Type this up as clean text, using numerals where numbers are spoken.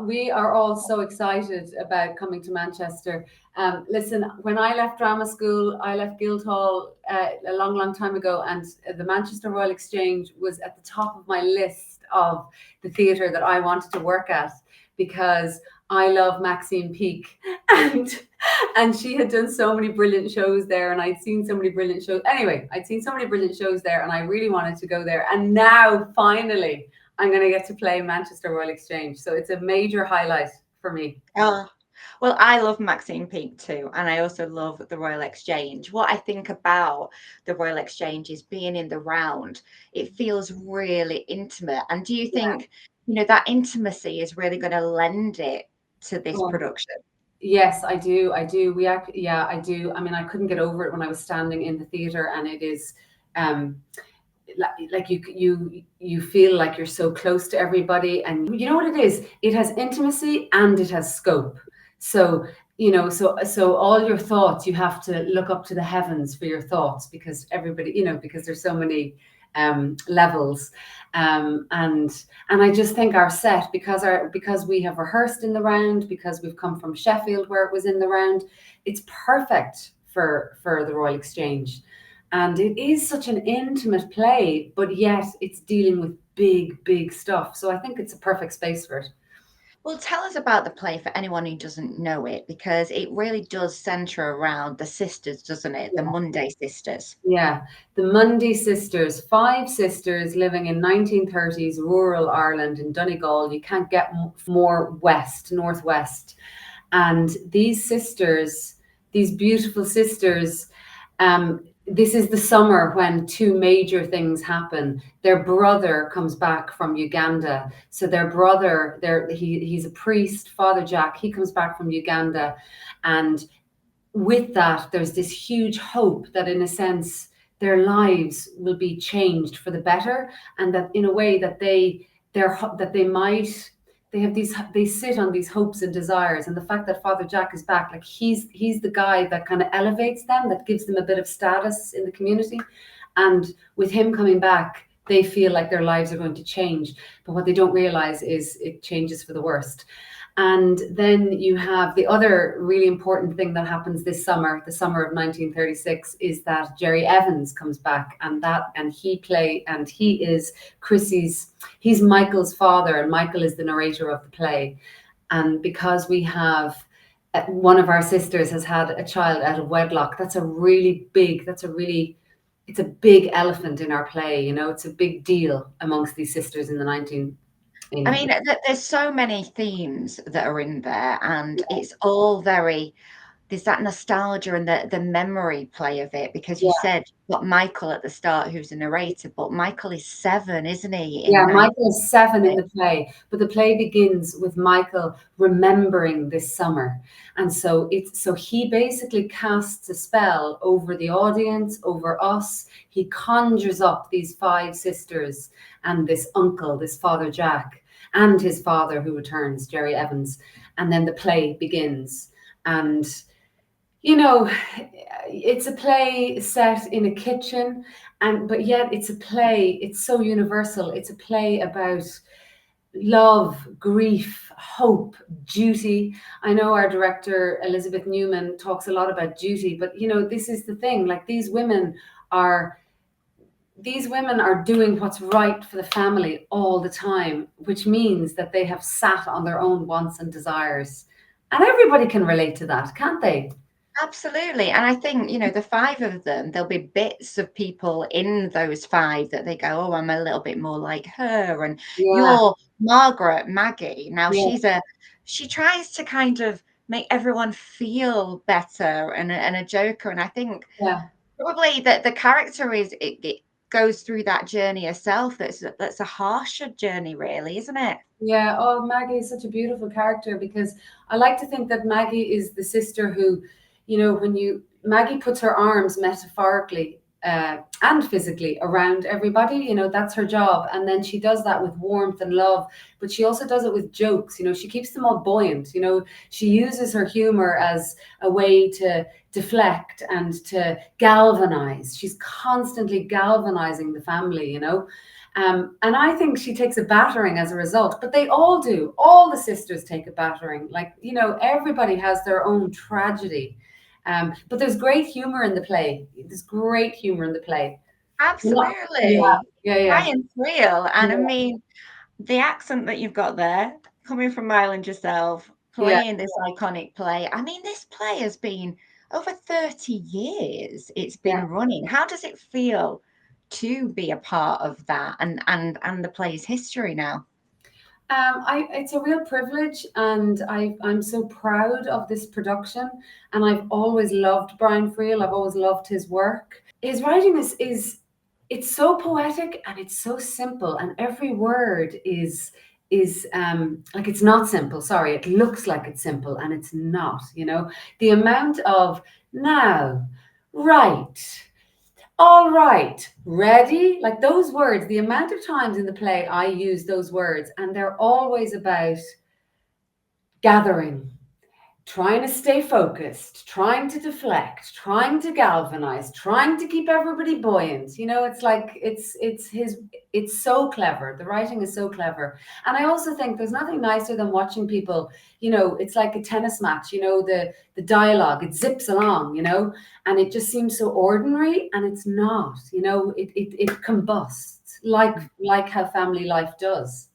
We are all so excited about coming to Manchester. Listen, when I left drama school, I left Guildhall a long, long time ago, and the Manchester Royal Exchange was at the top of my list of the theatre that I wanted to work at because I love Maxine Peake, and she had done so many brilliant shows there, and I'd seen so many brilliant shows. Anyway, I'd seen so many brilliant shows there, and I really wanted to go there. And now, finally, I'm going to get to play Manchester Royal Exchange. So it's a major highlight for me. Oh, well, I love Maxine Peake too, and I also love the Royal Exchange. What I think about the Royal Exchange is being in the round. It feels really intimate. And do you Yeah. think, that intimacy is really going to lend it to this Oh, production? yes, I do. I do. Yeah, I do. I mean, I couldn't get over it when I was standing in the theater, and it is, um, like you feel like you're so close to everybody, and you know what it is, it has intimacy and it has scope. So so all your thoughts, you have to look up to the heavens for your thoughts, because everybody, because there's so many levels. And I just think our set, because we have rehearsed in the round, because we've come from Sheffield where it was in the round, it's perfect for the Royal Exchange. And it is such an intimate play, but yet it's dealing with big, big stuff. So I think it's a perfect space for it. Well, tell us about the play for anyone who doesn't know it, because it really does center around the sisters, doesn't it? The Yeah. Monday sisters. Yeah. The Mundy sisters, five sisters living in 1930s rural Ireland in Donegal. You can't get more west, northwest. And these sisters, these beautiful sisters, this is the summer when two major things happen. Their brother comes back from Uganda. So their brother, he's a priest, Father Jack. He comes back from Uganda, and with that, there's this huge hope that, in a sense, their lives will be changed for the better, and that, in a way, that they might, they sit on these hopes and desires. And the fact that Father Jack is back, like he's the guy that kind of elevates them, that gives them a bit of status in the community. And with him coming back, they feel like their lives are going to change. But what they don't realize is it changes for the worst. And then you have the other really important thing that happens this summer, the summer of 1936, is that Jerry Evans comes back, and he is he's Michael's father, and Michael is the narrator of the play. And because we have one of our sisters has had a child out of wedlock, it's a big elephant in our play. It's a big deal amongst these sisters in the 19. I mean, there's so many themes that are in there, and it's all there's that nostalgia and the memory play of it, because you Yeah. said you've got Michael at the start, who's a narrator, but Michael is 7, isn't he, Yeah, in Michael is 7 in 19? the play, but the play begins with Michael remembering this summer. And so he basically casts a spell over the audience, over us. He conjures up these five sisters and this uncle, this Father Jack, and his father who returns, Jerry Evans. And then the play begins. And you know, it's a play set in a kitchen, but yet it's a play, it's so universal. It's a play about love, grief, hope, duty. I know our director Elizabeth Newman talks a lot about duty, but this is the thing, like are these women are doing what's right for the family all the time, which means that they have sat on their own wants and desires. And everybody can relate to that, can't they? Absolutely. And I think, the 5 of them, there'll be bits of people in those 5 that they go, oh, I'm a little bit more like her. And Yeah, you're Margaret, Maggie. Now yeah, she tries to kind of make everyone feel better, and a joker. And I think yeah. probably that the character it goes through that journey herself. That's a harsher journey, really, isn't it? Yeah, oh, Maggie is such a beautiful character, because I like to think that Maggie is the sister who, Maggie puts her arms metaphorically and physically around everybody. That's her job. And then she does that with warmth and love, but she also does it with jokes. She keeps them all buoyant. She uses her humor as a way to deflect and to galvanize. She's constantly galvanizing the family. And I think she takes a battering as a result, but they all do. All the sisters take a battering. Like, you know, everybody has their own tragedy. But there's great humor in the play. There's great humor in the play. Yeah, Absolutely. yeah, yeah, Brian Friel. And I yeah, mean, the accent that you've got there, coming from Ireland yourself, yeah. playing this iconic play. I mean, this play has been over 30 years it's Yeah. been running. How does it feel to be a part of that and the play's history now? It's a real privilege, and I'm so proud of this production. And I've always loved Brian Friel. I've always loved his work. His writing is it's so poetic and it's so simple, and every word is like, it's not simple. Sorry, it looks like it's simple, and it's not. You know, the amount of now, right. All right, ready? Like those words, the amount of times in the play I use those words, and they're always about gathering, trying to stay focused, trying to deflect, trying to galvanize, trying to keep everybody buoyant. You know, it's like it's so clever. The writing is so clever. And I also think there's nothing nicer than watching people, you know, it's like a tennis match, you know, the dialogue, it zips along, you know, and it just seems so ordinary, and it's not, you know, it combusts like how family life does.